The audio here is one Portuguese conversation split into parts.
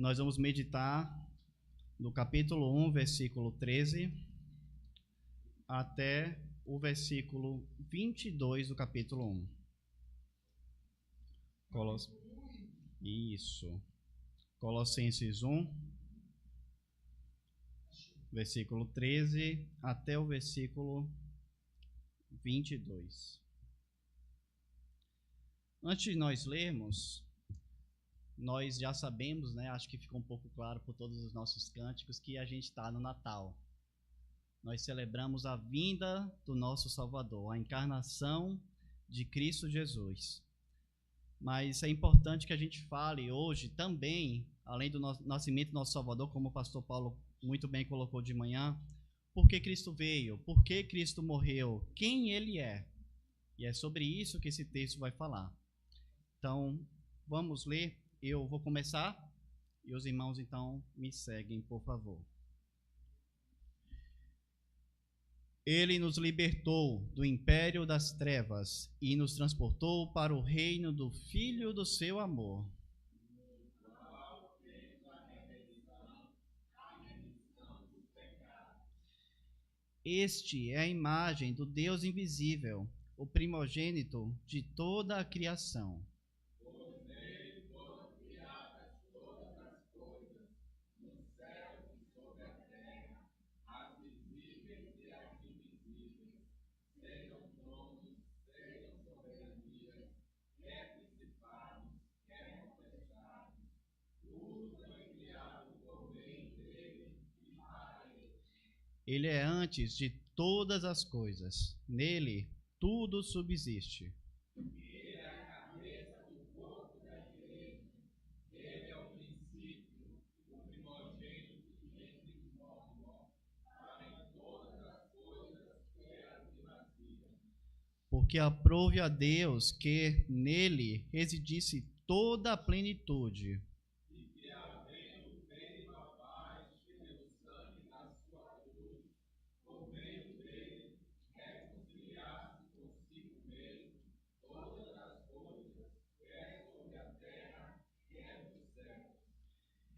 Nós vamos meditar no capítulo 1, versículo 13, até o versículo 22 do capítulo 1. Colossenses 1, versículo 13, até o versículo 22. Antes de nós lermos, nós já sabemos, acho que ficou um pouco claro por todos os nossos cânticos, que a gente está no Natal. Nós celebramos a vinda do nosso Salvador, a encarnação de Cristo Jesus. Mas é importante que a gente fale hoje também, além do nascimento do nosso Salvador, como o pastor Paulo muito bem colocou de manhã, por que Cristo veio, por que Cristo morreu, quem Ele é. E é sobre isso que esse texto vai falar. Então, vamos ler. Eu vou começar e os irmãos então me seguem, por favor. Ele nos libertou do império das trevas e nos transportou para o reino do Filho do seu amor. Este é a imagem do Deus invisível, o primogênito de toda a criação. Ele é antes de todas as coisas. Nele, tudo subsiste. Ele é a cabeça do corpo da igreja. Ele é o princípio, o primogênito entre os mortos, para em todas as coisas ter a primazia. Porque aprove a Deus que nele residisse toda a plenitude.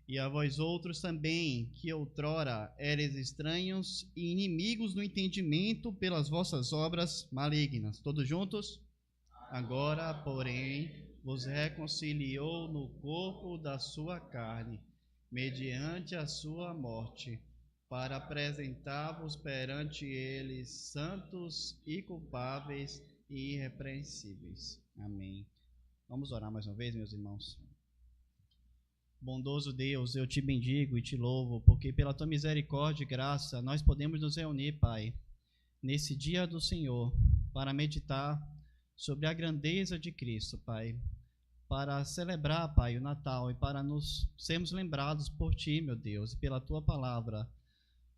E a vós outros também, que outrora eres estranhos e inimigos no entendimento pelas vossas obras malignas. Todos juntos? Agora, porém, vos reconciliou no corpo da sua carne, mediante a sua morte, para apresentar-vos perante ele santos e culpáveis e irrepreensíveis. Amém. Vamos orar mais uma vez, meus irmãos. Bondoso Deus, eu te bendigo e te louvo, porque pela tua misericórdia e graça nós podemos nos reunir, Pai, nesse dia do Senhor, para meditar sobre a grandeza de Cristo, Pai, para celebrar, Pai, o Natal e para nos sermos lembrados por ti, meu Deus, e pela tua palavra,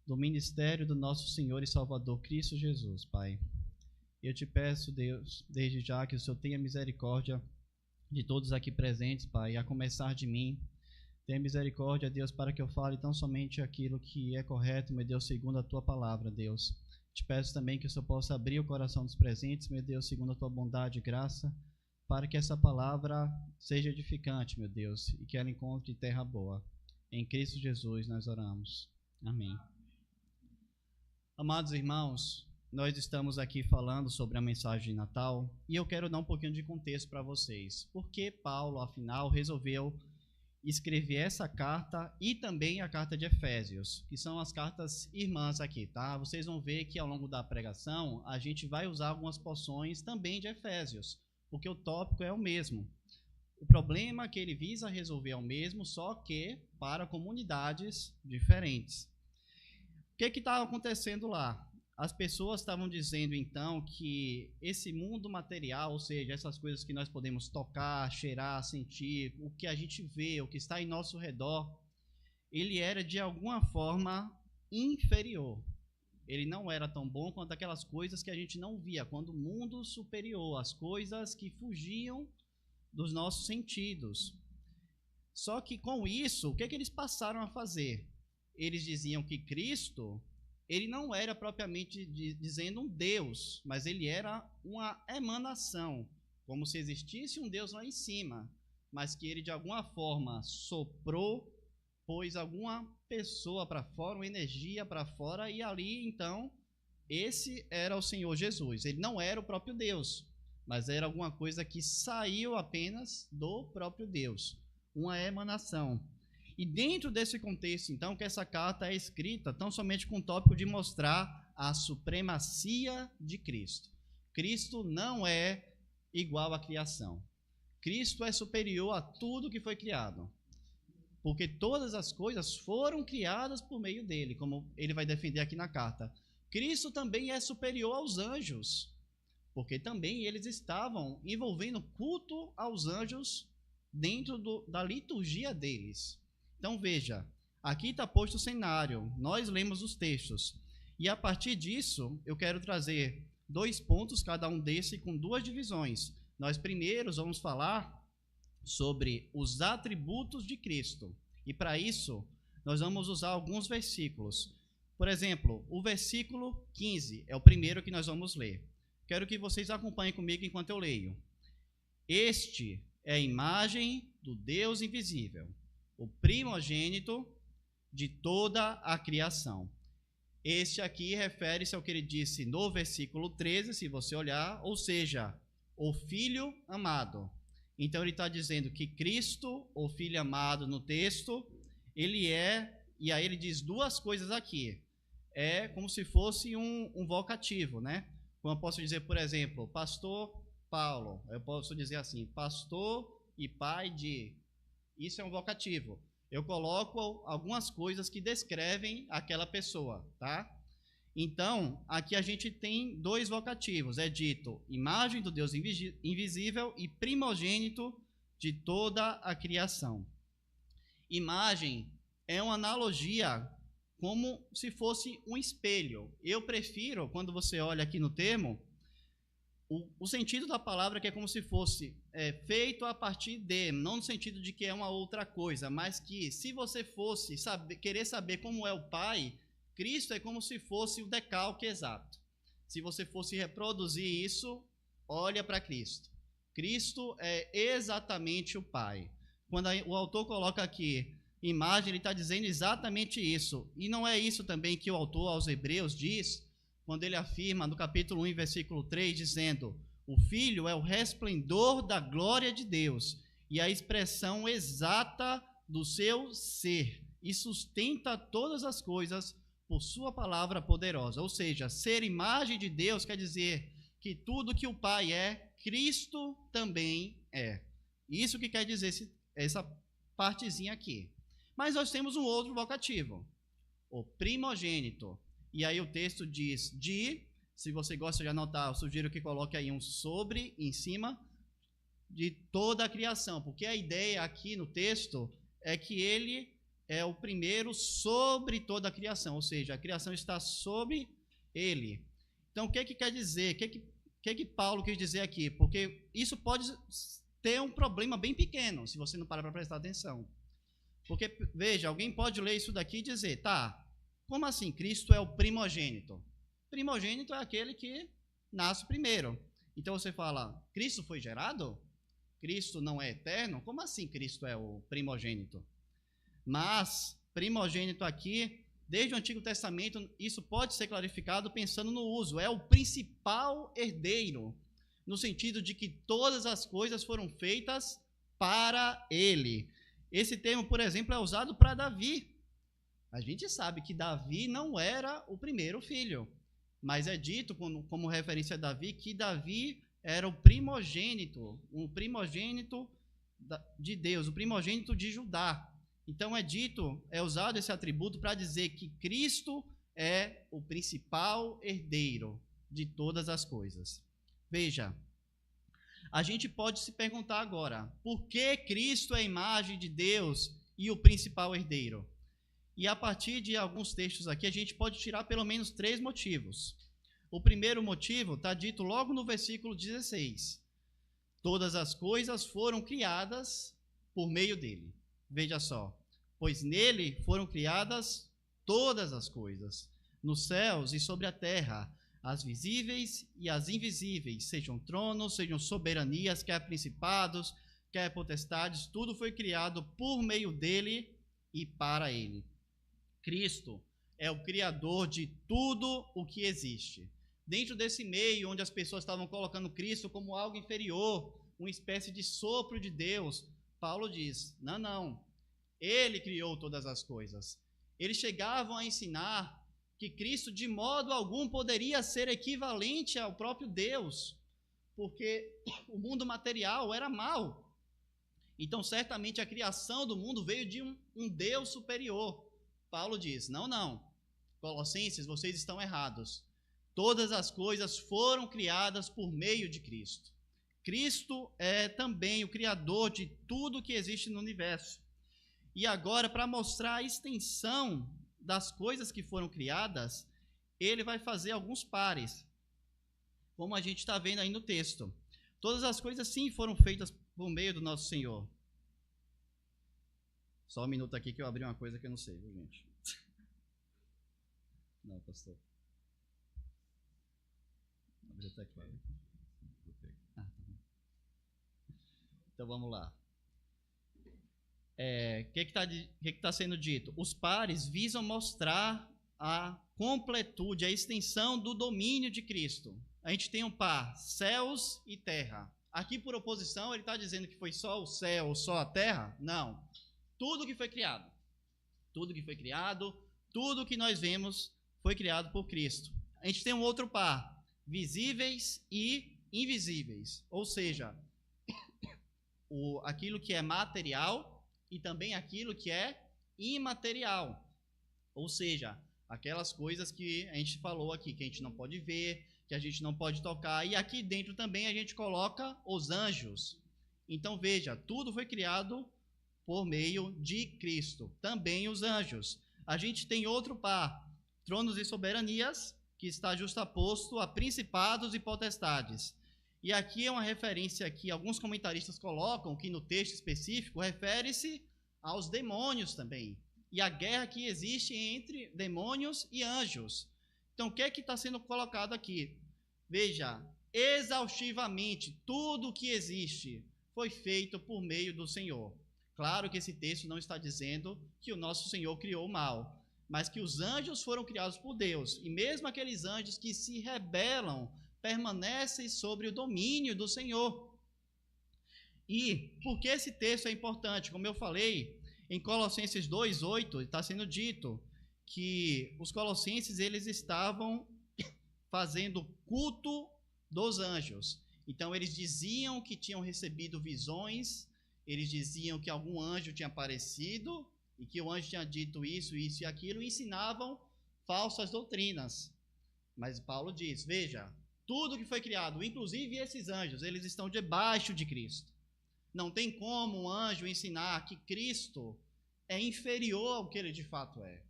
do ministério do nosso Senhor e Salvador Cristo Jesus, Pai. Eu te peço, Deus, desde já que o Senhor tenha misericórdia de todos aqui presentes, Pai, a começar de mim. Tenha misericórdia, Deus, para que eu fale tão somente aquilo que é correto, meu Deus, segundo a tua palavra, Deus. Te peço também que o Senhor possa abrir o coração dos presentes, meu Deus, segundo a tua bondade e graça, para que essa palavra seja edificante, meu Deus, e que ela encontre terra boa. Em Cristo Jesus nós oramos. Amém. Amados irmãos, nós estamos aqui falando sobre a mensagem de Natal e eu quero dar um pouquinho de contexto para vocês. Por que Paulo, afinal, resolveu escrever essa carta e também a carta de Efésios, que são as cartas irmãs aqui, tá? Vocês vão ver que ao longo da pregação a gente vai usar algumas porções também de Efésios, porque o tópico é o mesmo. O problema que ele visa resolver é o mesmo, só que para comunidades diferentes. O que estava acontecendo lá? As pessoas estavam dizendo, então, que esse mundo material, ou seja, essas coisas que nós podemos tocar, cheirar, sentir, o que a gente vê, o que está em nosso redor, ele era, de alguma forma, inferior. Ele não era tão bom quanto aquelas coisas que a gente não via, quando o mundo superior, as coisas que fugiam dos nossos sentidos. Só que, com isso, o que eles passaram a fazer? Eles diziam que Cristo, ele não era propriamente dizendo um Deus, mas ele era uma emanação, como se existisse um Deus lá em cima, mas que ele de alguma forma soprou pôs alguma pessoa para fora, uma energia para fora, e ali, então, esse era o Senhor Jesus. Ele não era o próprio Deus, mas era alguma coisa que saiu apenas do próprio Deus, uma emanação. E dentro desse contexto, então, que essa carta é escrita tão somente com o tópico de mostrar a supremacia de Cristo. Cristo não é igual à criação. Cristo é superior a tudo que foi criado, porque todas as coisas foram criadas por meio dele, como ele vai defender aqui na carta. Cristo também é superior aos anjos, porque também eles estavam envolvendo culto aos anjos dentro da liturgia deles. Então veja, aqui está posto o cenário, nós lemos os textos, e a partir disso eu quero trazer 2 pontos, cada um desse com 2 divisões. Nós primeiros vamos falar sobre os atributos de Cristo, e para isso nós vamos usar alguns versículos. Por exemplo, o versículo 15 é o primeiro que nós vamos ler. Quero que vocês acompanhem comigo enquanto eu leio. Este é a imagem do Deus invisível, o primogênito de toda a criação. Este aqui refere-se ao que ele disse no versículo 13, se você olhar, ou seja, o Filho amado. Então ele está dizendo que Cristo, o Filho amado no texto, ele é, e aí ele diz 2 coisas aqui. É como se fosse um vocativo, né? Como eu posso dizer, por exemplo, pastor Paulo, eu posso dizer assim, pastor e pai de... Isso é um vocativo. Eu coloco algumas coisas que descrevem aquela pessoa, tá? Então, aqui a gente tem 2 vocativos. É dito imagem do Deus invisível e primogênito de toda a criação. Imagem é uma analogia como se fosse um espelho. Eu prefiro, quando você olha aqui no termo, o sentido da palavra que é como se fosse feito a partir de, não no sentido de que é uma outra coisa, mas que se você fosse querer saber como é o Pai, Cristo é como se fosse o decalque exato. Se você fosse reproduzir isso, olha para Cristo. Cristo é exatamente o Pai. Quando o autor coloca aqui imagem, ele está dizendo exatamente isso. E não é isso também que o autor aos Hebreus diz, quando ele afirma no capítulo 1, versículo 3, dizendo: o Filho é o resplendor da glória de Deus e a expressão exata do seu ser, e sustenta todas as coisas por sua palavra poderosa. Ou seja, ser imagem de Deus quer dizer que tudo que o Pai é, Cristo também é. Isso que quer dizer essa partezinha aqui. Mas nós temos um outro vocativo, o primogênito. E aí o texto diz se você gosta de anotar, eu sugiro que coloque aí um sobre em cima de toda a criação, porque a ideia aqui no texto é que ele é o primeiro sobre toda a criação, ou seja, a criação está sobre ele. Então, o que quer dizer? O que Paulo quis dizer aqui? Porque isso pode ter um problema bem pequeno, se você não parar para prestar atenção. Porque, veja, alguém pode ler isso daqui e dizer, tá, como assim Cristo é o primogênito? Primogênito é aquele que nasce primeiro. Então você fala, Cristo foi gerado? Cristo não é eterno? Como assim Cristo é o primogênito? Mas, primogênito aqui, desde o Antigo Testamento, isso pode ser clarificado pensando no uso. É o principal herdeiro, no sentido de que todas as coisas foram feitas para ele. Esse termo, por exemplo, é usado para Davi. A gente sabe que Davi não era o primeiro filho, mas é dito como referência a Davi que Davi era o primogênito de Deus, o primogênito de Judá. Então é usado esse atributo para dizer que Cristo é o principal herdeiro de todas as coisas. Veja, a gente pode se perguntar agora, por que Cristo é a imagem de Deus e o principal herdeiro? E a partir de alguns textos aqui, a gente pode tirar pelo menos 3 motivos. O primeiro motivo está dito logo no versículo 16. Todas as coisas foram criadas por meio dele. Veja só, pois nele foram criadas todas as coisas, nos céus e sobre a terra, as visíveis e as invisíveis, sejam tronos, sejam soberanias, quer principados, quer potestades, tudo foi criado por meio dele e para ele. Cristo é o criador de tudo o que existe. Dentro desse meio onde as pessoas estavam colocando Cristo como algo inferior, uma espécie de sopro de Deus, Paulo diz: não, não, ele criou todas as coisas. Eles chegavam a ensinar que Cristo de modo algum poderia ser equivalente ao próprio Deus, porque o mundo material era mau. Então, certamente, a criação do mundo veio de um Deus superior. Paulo diz: não, não, Colossenses, vocês estão errados. Todas as coisas foram criadas por meio de Cristo. Cristo é também o criador de tudo que existe no universo. E agora, para mostrar a extensão das coisas que foram criadas, ele vai fazer alguns pares, como a gente está vendo aí no texto. Todas as coisas, sim, foram feitas por meio do nosso Senhor. Só um minuto aqui que eu abri uma coisa que eu não sei, viu, gente? Não, pastor. Abri até aqui. Então vamos lá. O que está sendo dito? Os pares visam mostrar a completude, a extensão do domínio de Cristo. A gente tem um par, céus e terra. Aqui, por oposição, ele está dizendo que foi só o céu, só a terra? Não. Tudo que foi criado. Tudo que foi criado, tudo que nós vemos foi criado por Cristo. A gente tem um outro par, visíveis e invisíveis. Ou seja, aquilo que é material e também aquilo que é imaterial. Ou seja, aquelas coisas que a gente falou aqui, que a gente não pode ver, que a gente não pode tocar. E aqui dentro também a gente coloca os anjos. Então veja, tudo foi criado por meio de Cristo. Também os anjos. A gente tem outro par, tronos e soberanias, que está justaposto a principados e potestades. E aqui é uma referência que alguns comentaristas colocam, que no texto específico refere-se aos demônios também. E a guerra que existe entre demônios e anjos. Então, o que é que está sendo colocado aqui? Veja, exaustivamente, tudo o que existe foi feito por meio do Senhor. Claro que esse texto não está dizendo que o nosso Senhor criou o mal, mas que os anjos foram criados por Deus. E mesmo aqueles anjos que se rebelam, permanecem sobre o domínio do Senhor. E por que esse texto é importante? Como eu falei, em Colossenses 2:8 está sendo dito que os colossenses eles estavam fazendo culto dos anjos. Então eles diziam que tinham recebido visões, eles diziam que algum anjo tinha aparecido e que o anjo tinha dito isso, isso e aquilo, e ensinavam falsas doutrinas. Mas Paulo diz, veja, tudo que foi criado, inclusive esses anjos, eles estão debaixo de Cristo. Não tem como um anjo ensinar que Cristo é inferior ao que ele de fato é.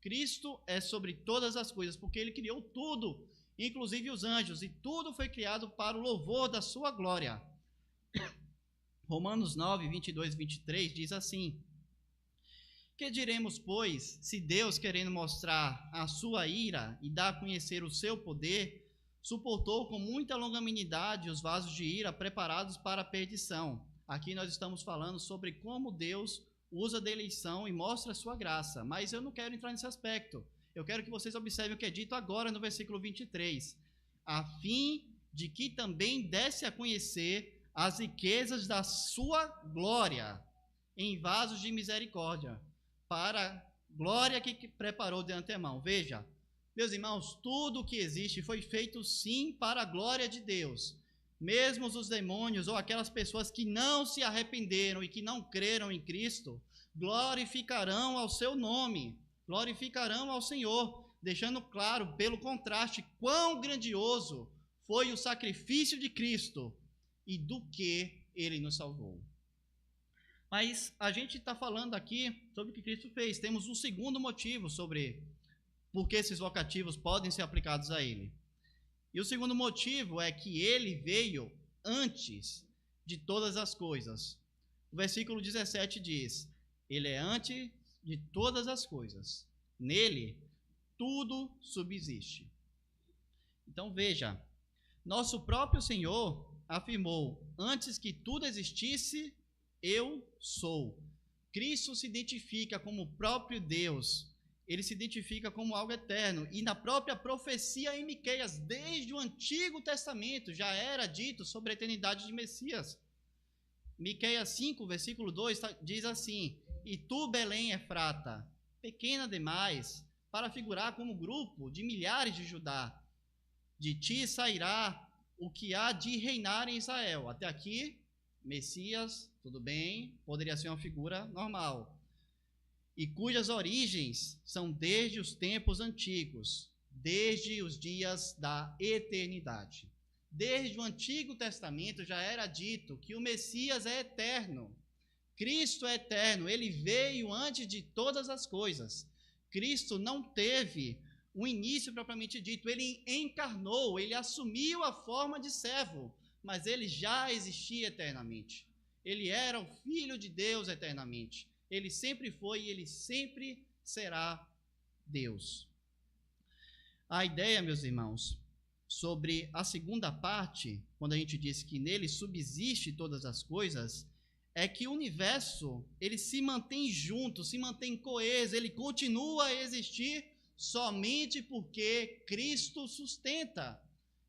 Cristo é sobre todas as coisas, porque ele criou tudo, inclusive os anjos, e tudo foi criado para o louvor da sua glória. Romanos 9, 22 e 23 diz assim: que diremos, pois, se Deus, querendo mostrar a sua ira e dar a conhecer o seu poder, suportou com muita longanimidade os vasos de ira preparados para a perdição? Aqui nós estamos falando sobre como Deus usa da eleição e mostra a sua graça, mas eu não quero entrar nesse aspecto. Eu quero que vocês observem o que é dito agora no versículo 23. A fim de que também desse a conhecer as riquezas da sua glória em vasos de misericórdia, para a glória que preparou de antemão. Veja, meus irmãos, tudo o que existe foi feito sim para a glória de Deus. Mesmo os demônios ou aquelas pessoas que não se arrependeram e que não creram em Cristo, glorificarão ao seu nome, glorificarão ao Senhor, deixando claro, pelo contraste, quão grandioso foi o sacrifício de Cristo e do que ele nos salvou. Mas a gente está falando aqui sobre o que Cristo fez. Temos um segundo motivo sobre por que esses vocativos podem ser aplicados a ele. E o segundo motivo é que ele veio antes de todas as coisas. O versículo 17 diz: ele é antes de todas as coisas. Nele, tudo subsiste. Então veja, nosso próprio Senhor afirmou: antes que tudo existisse, eu sou. Cristo se identifica como o próprio Deus, ele se identifica como algo eterno, e na própria profecia em Miqueias, desde o Antigo Testamento, já era dito sobre a eternidade de Messias. Miqueias 5, versículo 2, diz assim: e tu, Belém Efrata, pequena demais, para figurar como grupo de milhares de Judá, de ti sairá o que há de reinar em Israel. Até aqui, Messias, tudo bem, poderia ser uma figura normal. E cujas origens são desde os tempos antigos, desde os dias da eternidade. Desde o Antigo Testamento já era dito que o Messias é eterno. Cristo é eterno, ele veio antes de todas as coisas. Cristo não teve um início propriamente dito, ele encarnou, ele assumiu a forma de servo, mas ele já existia eternamente. Ele era o Filho de Deus eternamente. Ele sempre foi e ele sempre será Deus. A ideia, meus irmãos, sobre a segunda parte, quando a gente diz que nele subsiste todas as coisas, é que o universo, ele se mantém junto, se mantém coeso, ele continua a existir somente porque Cristo sustenta.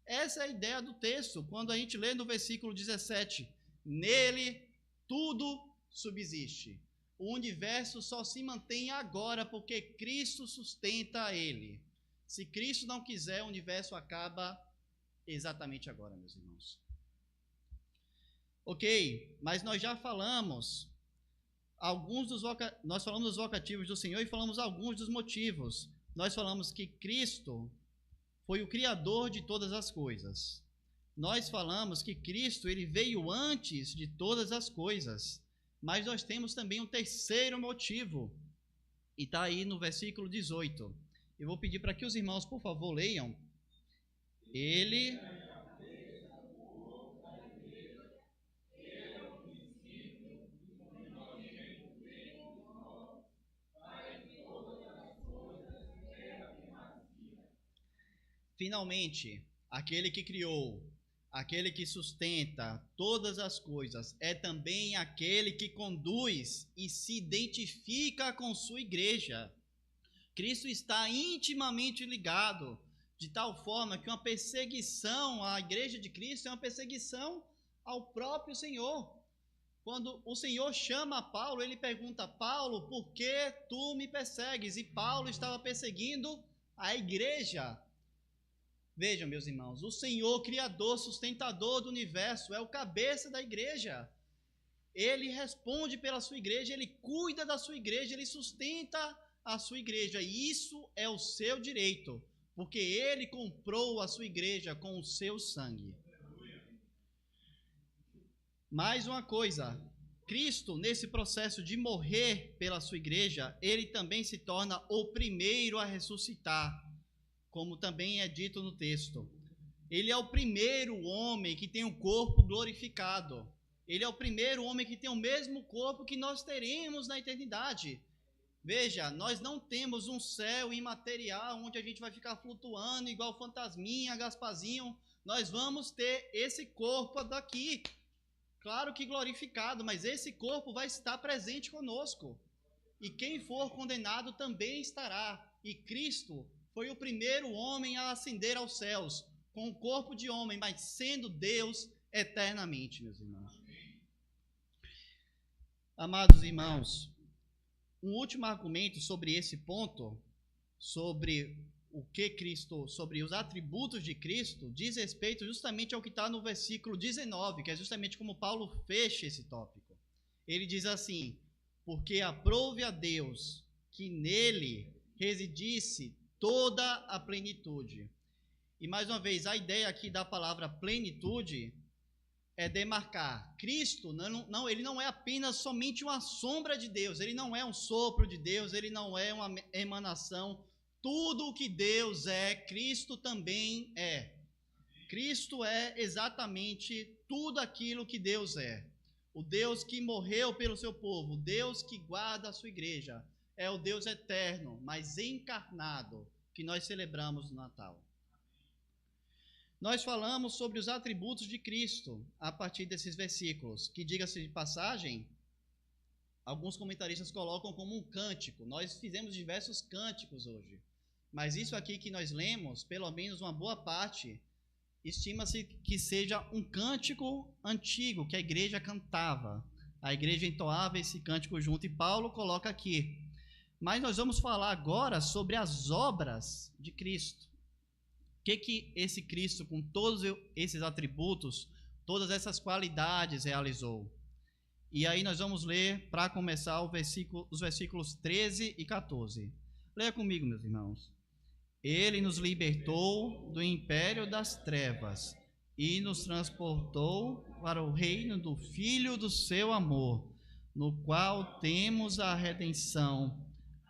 Essa é a ideia do texto, quando a gente lê no versículo 17, nele tudo subsiste. O universo só se mantém agora porque Cristo sustenta ele. Se Cristo não quiser, o universo acaba exatamente agora, meus irmãos. Ok, mas nós já falamos nós falamos dos vocativos do Senhor e falamos alguns dos motivos. Nós falamos que Cristo foi o Criador de todas as coisas. Nós falamos que Cristo ele veio antes de todas as coisas. Mas nós temos também um terceiro motivo, e está aí no versículo 18. Eu vou pedir para que os irmãos, por favor, leiam. Ele... Finalmente, aquele que criou, aquele que sustenta todas as coisas, é também aquele que conduz e se identifica com sua igreja. Cristo está intimamente ligado, de tal forma que uma perseguição à igreja de Cristo é uma perseguição ao próprio Senhor. Quando o Senhor chama Paulo, ele pergunta: Paulo, por que tu me persegues? E Paulo estava perseguindo a igreja. Vejam, meus irmãos, o Senhor, Criador, sustentador do universo, é o cabeça da igreja. Ele responde pela sua igreja, ele cuida da sua igreja, ele sustenta a sua igreja. E isso é o seu direito, porque ele comprou a sua igreja com o seu sangue. Mais uma coisa, Cristo, nesse processo de morrer pela sua igreja, ele também se torna o primeiro a ressuscitar, como também é dito no texto. Ele é o primeiro homem que tem um corpo glorificado. Ele é o primeiro homem que tem o mesmo corpo que nós teremos na eternidade. Veja, nós não temos um céu imaterial onde a gente vai ficar flutuando igual fantasminha, Gasparzinho. Nós vamos ter esse corpo daqui, claro que glorificado, mas esse corpo vai estar presente conosco. E quem for condenado também estará. E Cristo foi o primeiro homem a ascender aos céus, com o corpo de homem, mas sendo Deus eternamente, meus irmãos. Amados irmãos, um último argumento sobre esse ponto, sobre o que Cristo, sobre os atributos de Cristo, diz respeito justamente ao que está no versículo 19, que é justamente como Paulo fecha esse tópico. Ele diz assim: porque aprove a Deus que nele residisse toda a plenitude. E mais uma vez, a ideia aqui da palavra plenitude é demarcar. Cristo, ele não é apenas somente uma sombra de Deus, ele não é um sopro de Deus, ele não é uma emanação. Tudo o que Deus é, Cristo também é. Cristo é exatamente tudo aquilo que Deus é. O Deus que morreu pelo seu povo, o Deus que guarda a sua igreja, é o Deus eterno, mas encarnado, que nós celebramos no Natal. Nós falamos sobre os atributos de Cristo a partir desses versículos, que, diga-se de passagem, alguns comentaristas colocam como um cântico. Nós fizemos diversos cânticos hoje, mas isso aqui que nós lemos, pelo menos uma boa parte, estima-se que seja um cântico antigo que a igreja cantava. A igreja entoava esse cântico junto, e Paulo coloca aqui. Mas nós vamos falar agora sobre as obras de Cristo. O que esse Cristo, com todos esses atributos, todas essas qualidades, realizou? E aí nós vamos ler, para começar, os versículos 13 e 14. Leia comigo, meus irmãos. Ele nos libertou do império das trevas e nos transportou para o reino do Filho do seu amor, no qual temos a redenção,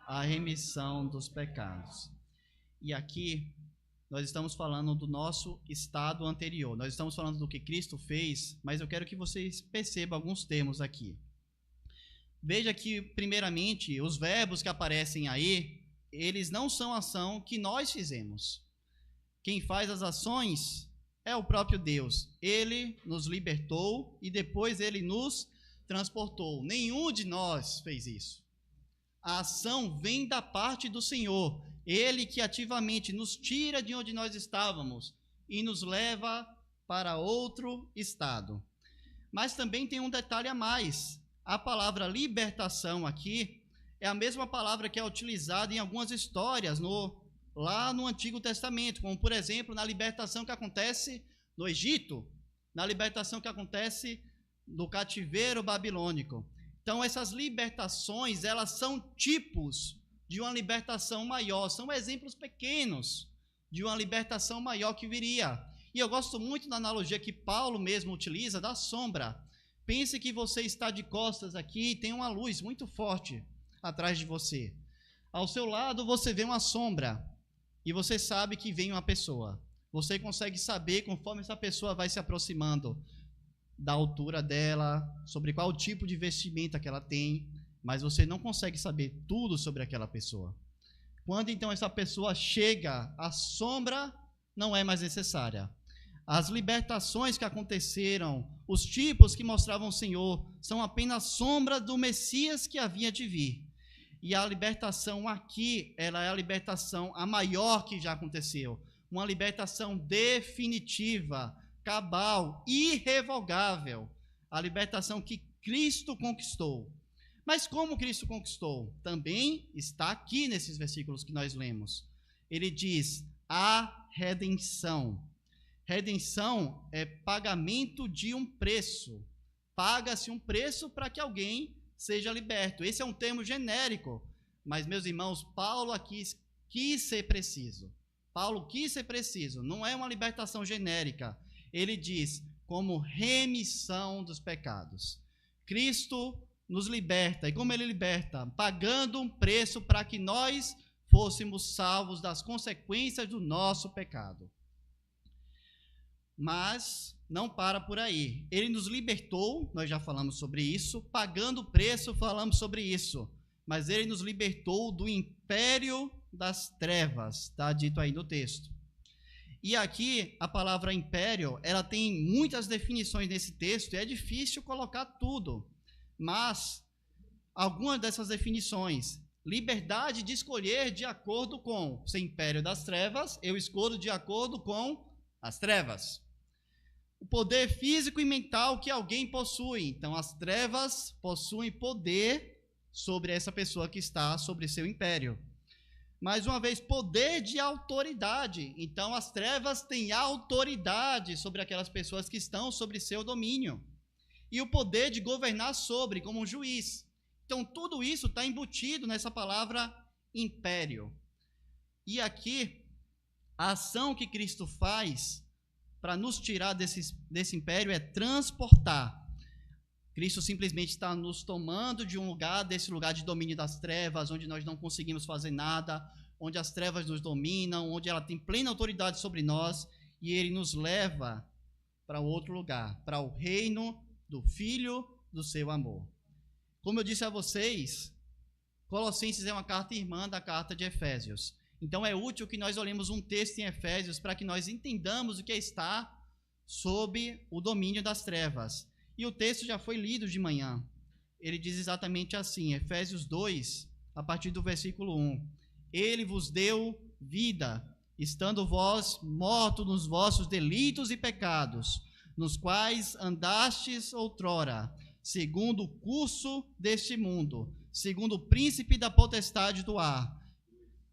a remissão dos pecados. E aqui nós estamos falando do nosso estado anterior. Nós estamos falando do que Cristo fez, mas eu quero que vocês percebam alguns termos aqui. Veja que, primeiramente, os verbos que aparecem aí, eles não são ação que nós fizemos. Quem faz as ações é o próprio Deus. Ele nos libertou e depois ele nos transportou. Nenhum de nós fez isso. A ação vem da parte do Senhor. Ele que ativamente nos tira de onde nós estávamos e nos leva para outro estado. Mas também tem um detalhe a mais. A palavra libertação aqui é a mesma palavra que é utilizada em algumas histórias lá no Antigo Testamento, como, por exemplo, na libertação que acontece no Egito, na libertação que acontece do cativeiro babilônico. Então, essas libertações, elas são tipos de uma libertação maior, são exemplos pequenos de uma libertação maior que viria. E eu gosto muito da analogia que Paulo mesmo utiliza da sombra. Pense que você está de costas aqui e tem uma luz muito forte atrás de você. Ao seu lado você vê uma sombra e você sabe que vem uma pessoa. Você consegue saber, conforme essa pessoa vai se aproximando, da altura dela, sobre qual tipo de vestimenta que ela tem, mas você não consegue saber tudo sobre aquela pessoa. Quando então essa pessoa chega, a sombra não é mais necessária. As libertações que aconteceram, os tipos que mostravam o Senhor, são apenas sombra do Messias que havia de vir. E a libertação aqui, ela é a libertação a maior que já aconteceu. Uma libertação definitiva, cabal, irrevogável. A libertação que Cristo conquistou. Mas como Cristo conquistou? Também está aqui nesses versículos que nós lemos. Ele diz, a redenção. Redenção é pagamento de um preço. Paga-se um preço para que alguém seja liberto. Esse é um termo genérico, mas, meus irmãos, Paulo aqui quis ser preciso. Paulo quis ser preciso, não é uma libertação genérica. Ele diz, como remissão dos pecados. Cristo nos liberta. E como ele liberta? Pagando um preço para que nós fôssemos salvos das consequências do nosso pecado. Mas não para por aí. Ele nos libertou, nós já falamos sobre isso, pagando o preço, falamos sobre isso. Mas ele nos libertou do império das trevas, está dito aí no texto. E aqui a palavra império, ela tem muitas definições nesse texto, e é difícil colocar tudo. Mas algumas dessas definições: liberdade de escolher de acordo com o império das trevas, eu escolho de acordo com as trevas. O poder físico e mental que alguém possui. Então, as trevas possuem poder sobre essa pessoa que está sobre seu império. Mais uma vez, poder de autoridade. Então, as trevas têm autoridade sobre aquelas pessoas que estão sobre seu domínio. E o poder de governar sobre, como um juiz. Então, tudo isso está embutido nessa palavra império. E aqui, a ação que Cristo faz para nos tirar desse império é transportar. Cristo simplesmente está nos tomando de um lugar, desse lugar de domínio das trevas, onde nós não conseguimos fazer nada, onde as trevas nos dominam, onde ela tem plena autoridade sobre nós, e ele nos leva para outro lugar, para o reino do Filho do seu amor. Como eu disse a vocês, Colossenses é uma carta irmã da carta de Efésios. Então é útil que nós olhemos um texto em Efésios para que nós entendamos o que está sob o domínio das trevas. E o texto já foi lido de manhã. ele diz exatamente assim, Efésios 2, a partir do versículo 1. Ele vos deu vida, estando vós mortos nos vossos delitos e pecados, nos quais andastes outrora, segundo o curso deste mundo, segundo o príncipe da potestade do ar,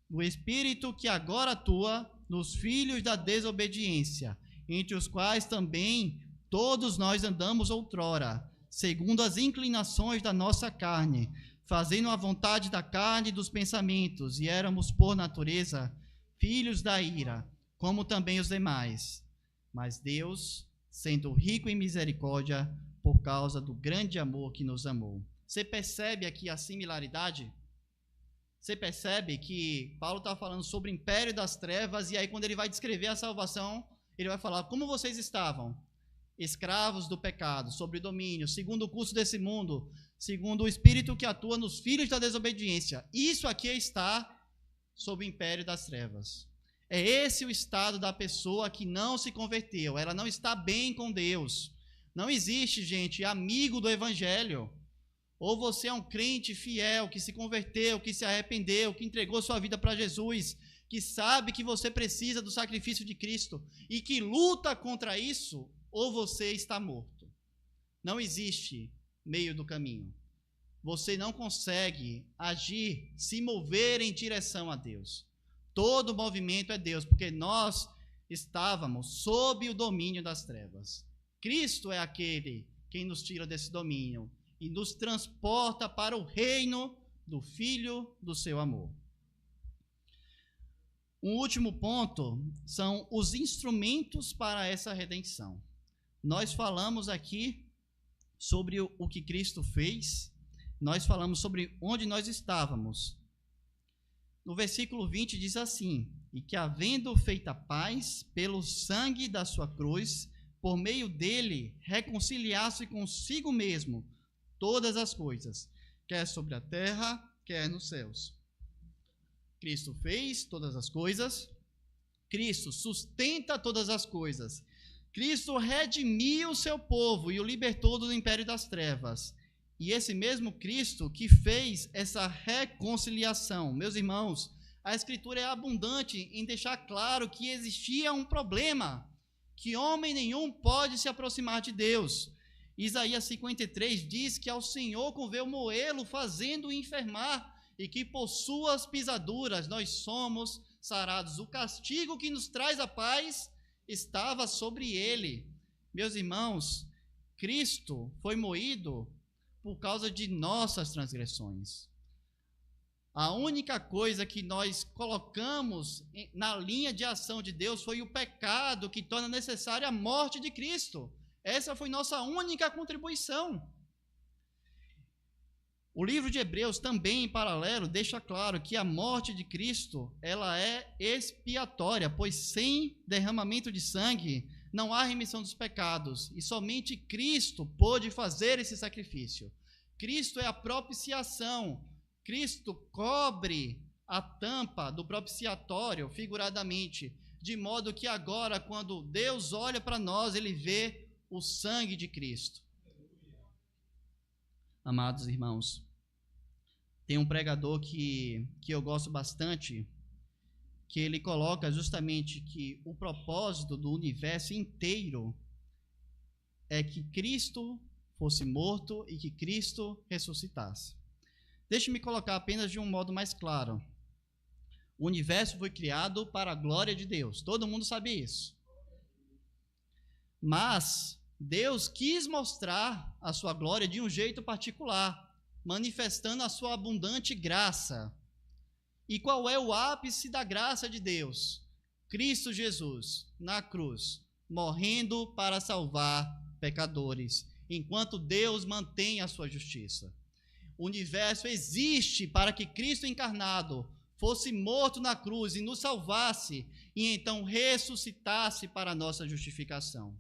o espírito que agora atua nos filhos da desobediência, entre os quais também todos nós andamos outrora, segundo as inclinações da nossa carne, fazendo a vontade da carne e dos pensamentos, e éramos, por natureza, filhos da ira, como também os demais. Mas Deus, sendo rico em misericórdia, por causa do grande amor que nos amou. Você percebe aqui a similaridade? Você percebe que Paulo está falando sobre o império das trevas, e aí quando ele vai descrever a salvação, ele vai falar como vocês estavam, escravos do pecado, sob domínio, segundo o curso desse mundo, segundo o espírito que atua nos filhos da desobediência. Isso aqui está sob o império das trevas. É esse o estado da pessoa que não se converteu, ela não está bem com Deus. Não existe, gente, amigo do evangelho. Ou você é um crente fiel, que se converteu, que se arrependeu, que entregou sua vida para Jesus, que sabe que você precisa do sacrifício de Cristo e que luta contra isso, ou você está morto. Não existe meio do caminho. Você não consegue agir, se mover em direção a Deus. Todo movimento é Deus, porque nós estávamos sob o domínio das trevas. Cristo é aquele quem nos tira desse domínio e nos transporta para o reino do Filho do seu amor. Um último ponto são os instrumentos para essa redenção. Nós falamos aqui sobre o que Cristo fez, nós falamos sobre onde nós estávamos. No versículo 20 diz assim: e que havendo feito a paz pelo sangue da sua cruz, por meio dele reconciliasse consigo mesmo todas as coisas, quer sobre a terra, quer nos céus. Cristo fez todas as coisas, Cristo sustenta todas as coisas, Cristo redimiu o seu povo e o libertou do império das trevas. E esse mesmo Cristo que fez essa reconciliação. Meus irmãos, a Escritura é abundante em deixar claro que existia um problema, que homem nenhum pode se aproximar de Deus. Isaías 53 diz que ao Senhor convém moê-lo, fazendo-o enfermar, e que por suas pisaduras nós somos sarados. O castigo que nos traz a paz estava sobre ele. Meus irmãos, Cristo foi moído por causa de nossas transgressões. A única coisa que nós colocamos na linha de ação de Deus foi o pecado que torna necessária a morte de Cristo. Essa foi nossa única contribuição. O livro de Hebreus também, em paralelo, deixa claro que a morte de Cristo, ela é expiatória, pois sem derramamento de sangue não há remissão dos pecados, e somente Cristo pôde fazer esse sacrifício. Cristo é a propiciação. Cristo cobre a tampa do propiciatório, figuradamente, de modo que agora, quando Deus olha para nós, ele vê o sangue de Cristo. Amados irmãos, tem um pregador que eu gosto bastante, que ele coloca justamente que o propósito do universo inteiro é que Cristo fosse morto e que Cristo ressuscitasse. Deixe-me colocar apenas de um modo mais claro. O universo foi criado para a glória de Deus. Todo mundo sabe isso. Mas Deus quis mostrar a sua glória de um jeito particular, manifestando a sua abundante graça. E qual é o ápice da graça de Deus? Cristo Jesus, na cruz, morrendo para salvar pecadores, enquanto Deus mantém a sua justiça. O universo existe para que Cristo encarnado fosse morto na cruz e nos salvasse, e então ressuscitasse para a nossa justificação.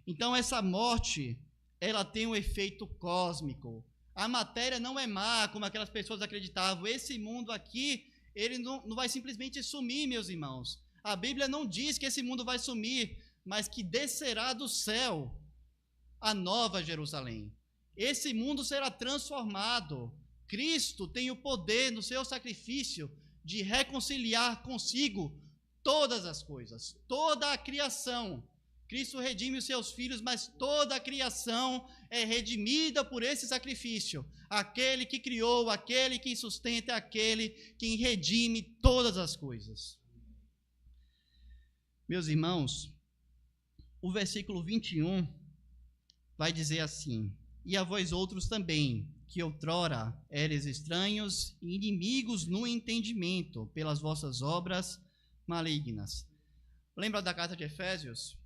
Então essa morte, ela tem um efeito cósmico. A matéria não é má, como aquelas pessoas acreditavam. Esse mundo aqui, ele não vai simplesmente sumir, meus irmãos. A Bíblia não diz que esse mundo vai sumir, mas que descerá do céu a nova Jerusalém. Esse mundo será transformado. Cristo tem o poder no seu sacrifício de reconciliar consigo todas as coisas, toda a criação. Cristo redime os seus filhos, mas toda a criação é redimida por esse sacrifício. Aquele que criou, aquele que sustenta, aquele que redime todas as coisas. Meus irmãos, o versículo 21 vai dizer assim: e a vós outros também, que outrora eres estranhos e inimigos no entendimento, pelas vossas obras malignas. Lembra da carta de Efésios?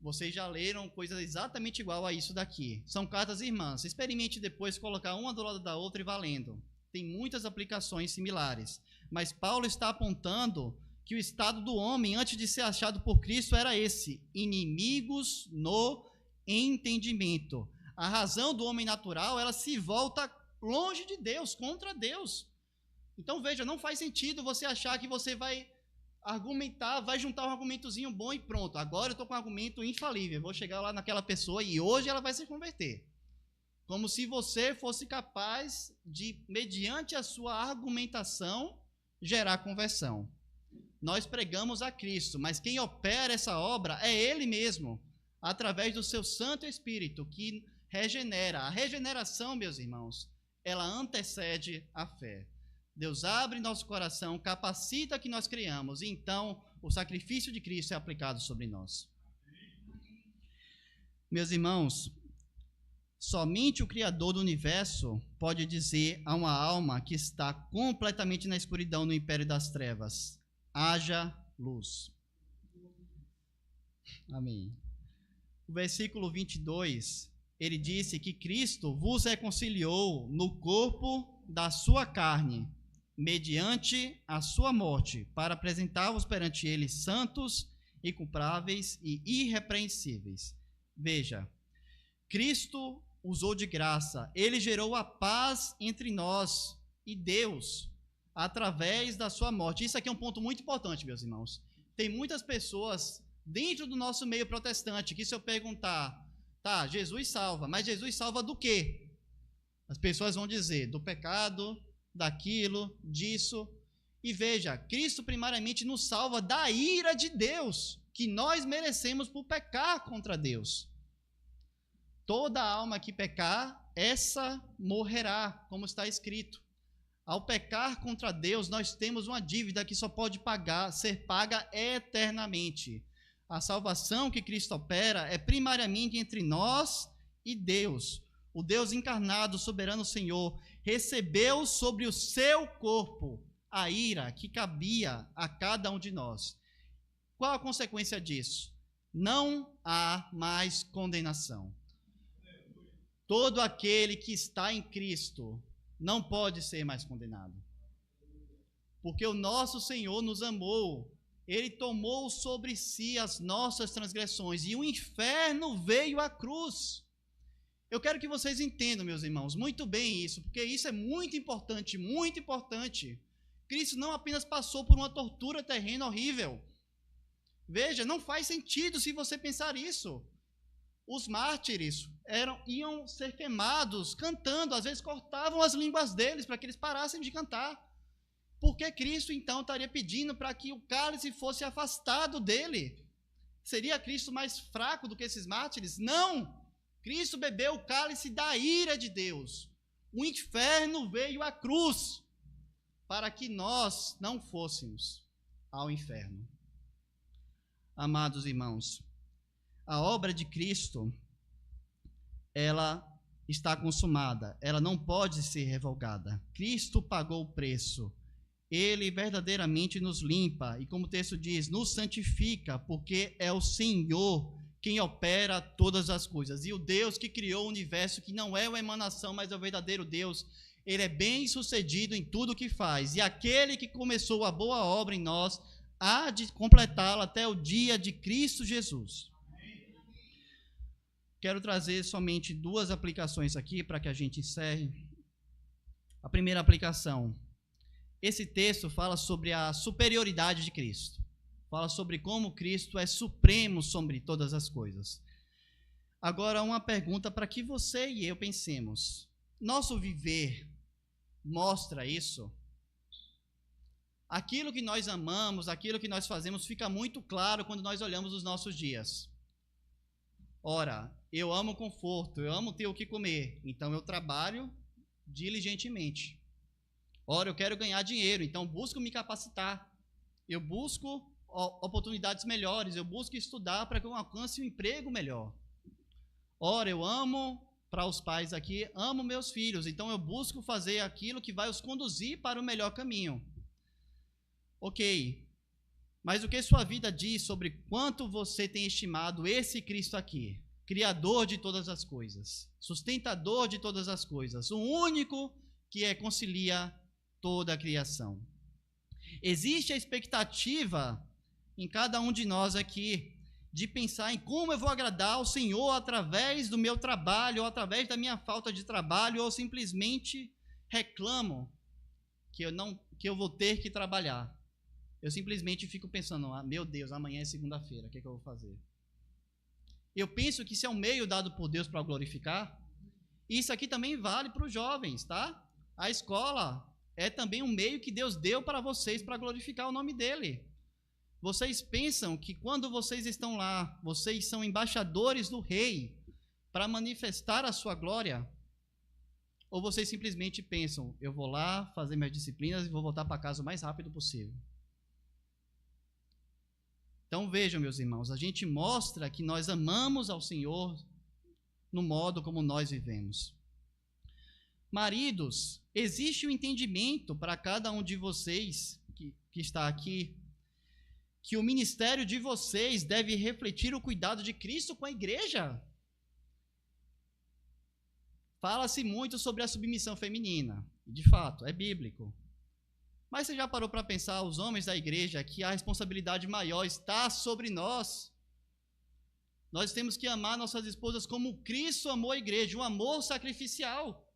Vocês já leram coisa exatamente igual a isso daqui. São cartas irmãs. Experimente depois colocar uma do lado da outra e valendo. Tem muitas aplicações similares. Mas Paulo está apontando que o estado do homem, antes de ser achado por Cristo, era esse: inimigos no entendimento. A razão do homem natural, ela se volta longe de Deus, contra Deus. Então, veja, não faz sentido você achar que você vai argumentar, vai juntar um argumentozinho bom e pronto. Agora eu estou com um argumento infalível, vou chegar lá naquela pessoa e hoje ela vai se converter. Como se você fosse capaz de, mediante a sua argumentação, gerar conversão. Nós pregamos a Cristo, mas quem opera essa obra é Ele mesmo, através do seu Santo Espírito, que regenera. A regeneração, meus irmãos, ela antecede a fé. Deus abre nosso coração, capacita que nós criamos, e então o sacrifício de Cristo é aplicado sobre nós. Meus irmãos, somente o Criador do universo pode dizer a uma alma que está completamente na escuridão, no império das trevas: haja luz. Amém. O versículo 22, ele disse que Cristo vos reconciliou no corpo da sua carne, mediante a sua morte, para apresentar-vos perante ele santos, inculpáveis e irrepreensíveis. Veja, Cristo usou de graça, ele gerou a paz entre nós e Deus, através da sua morte. Isso aqui é um ponto muito importante, meus irmãos. Tem muitas pessoas dentro do nosso meio protestante que, se eu perguntar, tá, Jesus salva, mas Jesus salva do quê? As pessoas vão dizer, do pecado, daquilo, disso. E veja, Cristo primariamente nos salva da ira de Deus, que nós merecemos por pecar contra Deus. Toda alma que pecar, essa morrerá, como está escrito. Ao pecar contra Deus, nós temos uma dívida que só pode ser paga eternamente. A salvação que Cristo opera é primariamente entre nós e Deus. O Deus encarnado, soberano Senhor, recebeu sobre o seu corpo a ira que cabia a cada um de nós. Qual a consequência disso? Não há mais condenação. Todo aquele que está em Cristo não pode ser mais condenado. Porque o nosso Senhor nos amou. Ele tomou sobre si as nossas transgressões e o inferno veio à cruz. Eu quero que vocês entendam, meus irmãos, muito bem isso, porque isso é muito importante, muito importante. Cristo não apenas passou por uma tortura terrena horrível. Veja, não faz sentido se você pensar isso. Os mártires iam ser queimados cantando, às vezes cortavam as línguas deles para que eles parassem de cantar. Por que Cristo então estaria pedindo para que o cálice fosse afastado dele? Seria Cristo mais fraco do que esses mártires? Não! Cristo bebeu o cálice da ira de Deus. O inferno veio à cruz para que nós não fôssemos ao inferno. Amados irmãos, a obra de Cristo, ela está consumada, ela não pode ser revogada. Cristo pagou o preço. Ele verdadeiramente nos limpa e, como o texto diz, nos santifica, porque é o Senhor quem opera todas as coisas. E o Deus que criou o universo, que não é uma emanação, mas é o verdadeiro Deus, ele é bem sucedido em tudo o que faz. E aquele que começou a boa obra em nós, há de completá-la até o dia de Cristo Jesus. Quero trazer somente duas aplicações aqui para que a gente encerre. A primeira aplicação. Esse texto fala sobre a superioridade de Cristo. Fala sobre como Cristo é supremo sobre todas as coisas. Agora, uma pergunta para que você e eu pensemos. Nosso viver mostra isso? Aquilo que nós amamos, aquilo que nós fazemos, fica muito claro quando nós olhamos os nossos dias. Ora, eu amo conforto, eu amo ter o que comer, então eu trabalho diligentemente. Ora, eu quero ganhar dinheiro, então busco me capacitar. Eu busco oportunidades melhores, eu busco estudar para que eu alcance um emprego melhor. Ora, eu amo, para os pais aqui, amo meus filhos, então eu busco fazer aquilo que vai os conduzir para o melhor caminho. Ok, mas o que sua vida diz sobre quanto você tem estimado esse Cristo aqui? Criador de todas as coisas, sustentador de todas as coisas, o único que concilia toda a criação. Existe a expectativa em cada um de nós aqui de pensar em como eu vou agradar ao Senhor através do meu trabalho, ou através da minha falta de trabalho, ou simplesmente reclamo que eu vou ter que trabalhar. Eu simplesmente fico pensando, meu Deus, amanhã é segunda-feira, o que eu vou fazer? Eu penso que isso é um meio dado por Deus para glorificar. Isso aqui também vale para os jovens, tá? A escola é também um meio que Deus deu para vocês para glorificar o nome dele. Vocês pensam que quando vocês estão lá, vocês são embaixadores do rei para manifestar a sua glória? Ou vocês simplesmente pensam, eu vou lá fazer minhas disciplinas e vou voltar para casa o mais rápido possível? Então vejam, meus irmãos, a gente mostra que nós amamos ao Senhor no modo como nós vivemos. Maridos, existe um entendimento para cada um de vocês que está aqui, que o ministério de vocês deve refletir o cuidado de Cristo com a igreja. Fala-se muito sobre a submissão feminina, e de fato, é bíblico. Mas você já parou para pensar, os homens da igreja, que a responsabilidade maior está sobre nós? Nós temos que amar nossas esposas como Cristo amou a igreja, um amor sacrificial.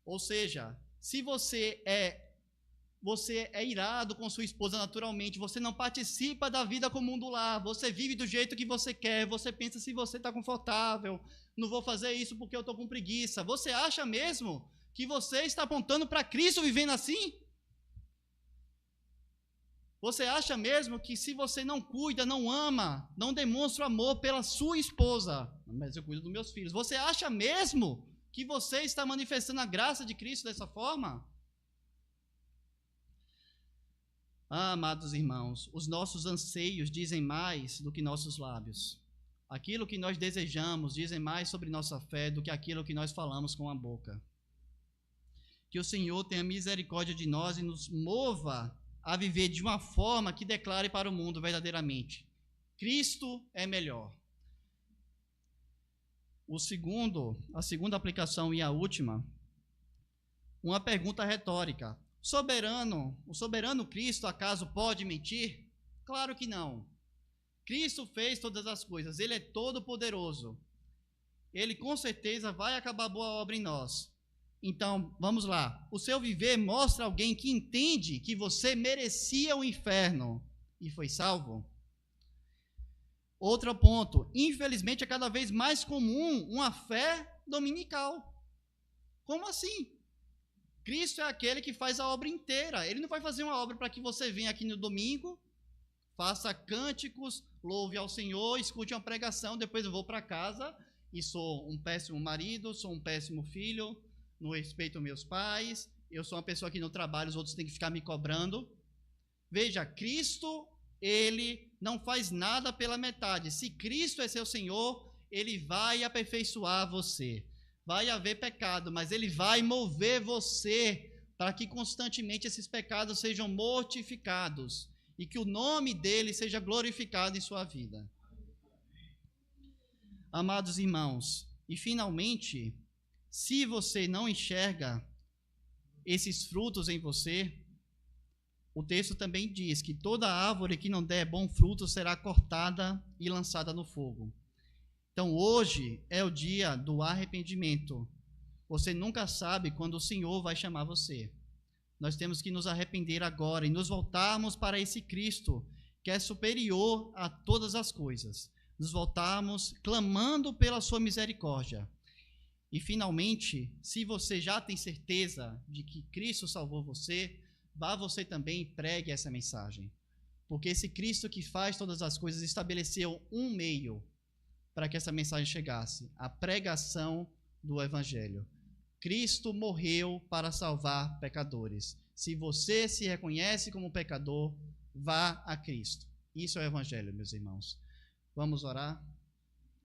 Ou seja, se você é irado com sua esposa naturalmente, você não participa da vida comum do lar, você vive do jeito que você quer, você pensa se você está confortável, não vou fazer isso porque eu estou com preguiça. Você acha mesmo que você está apontando para Cristo vivendo assim? Você acha mesmo que se você não cuida, não ama, não demonstra amor pela sua esposa, mas eu cuido dos meus filhos, você acha mesmo que você está manifestando a graça de Cristo dessa forma? Amados irmãos, os nossos anseios dizem mais do que nossos lábios. Aquilo que nós desejamos dizem mais sobre nossa fé do que aquilo que nós falamos com a boca. Que o Senhor tenha misericórdia de nós e nos mova a viver de uma forma que declare para o mundo verdadeiramente: Cristo é melhor. A segunda aplicação e a última, uma pergunta retórica. O soberano Cristo acaso pode mentir? Claro que não. Cristo fez todas as coisas, ele é todo poderoso. Ele com certeza vai acabar a boa obra em nós. Então, vamos lá. O seu viver mostra alguém que entende que você merecia o inferno e foi salvo? Outro ponto. Infelizmente, é cada vez mais comum uma fé dominical. Como assim? Cristo é aquele que faz a obra inteira. Ele não vai fazer uma obra para que você venha aqui no domingo, faça cânticos, louve ao Senhor, escute uma pregação, depois eu vou para casa e sou um péssimo marido, sou um péssimo filho, não respeito meus pais, eu sou uma pessoa que no trabalho os outros têm que ficar me cobrando. Veja, Cristo, ele não faz nada pela metade. Se Cristo é seu Senhor, ele vai aperfeiçoar você. Vai haver pecado, mas ele vai mover você para que constantemente esses pecados sejam mortificados e que o nome dele seja glorificado em sua vida. Amados irmãos, e finalmente, se você não enxerga esses frutos em você, o texto também diz que toda árvore que não der bom fruto será cortada e lançada no fogo. Então, hoje é o dia do arrependimento. Você nunca sabe quando o Senhor vai chamar você. Nós temos que nos arrepender agora e nos voltarmos para esse Cristo, que é superior a todas as coisas. nos voltarmos clamando pela sua misericórdia. E finalmente, se você já tem certeza de que Cristo salvou você, vá você também e pregue essa mensagem. Porque esse Cristo que faz todas as coisas estabeleceu um meio para que essa mensagem chegasse: a pregação do Evangelho. Cristo morreu para salvar pecadores. Se você se reconhece como pecador, vá a Cristo. Isso é o Evangelho, meus irmãos. Vamos orar?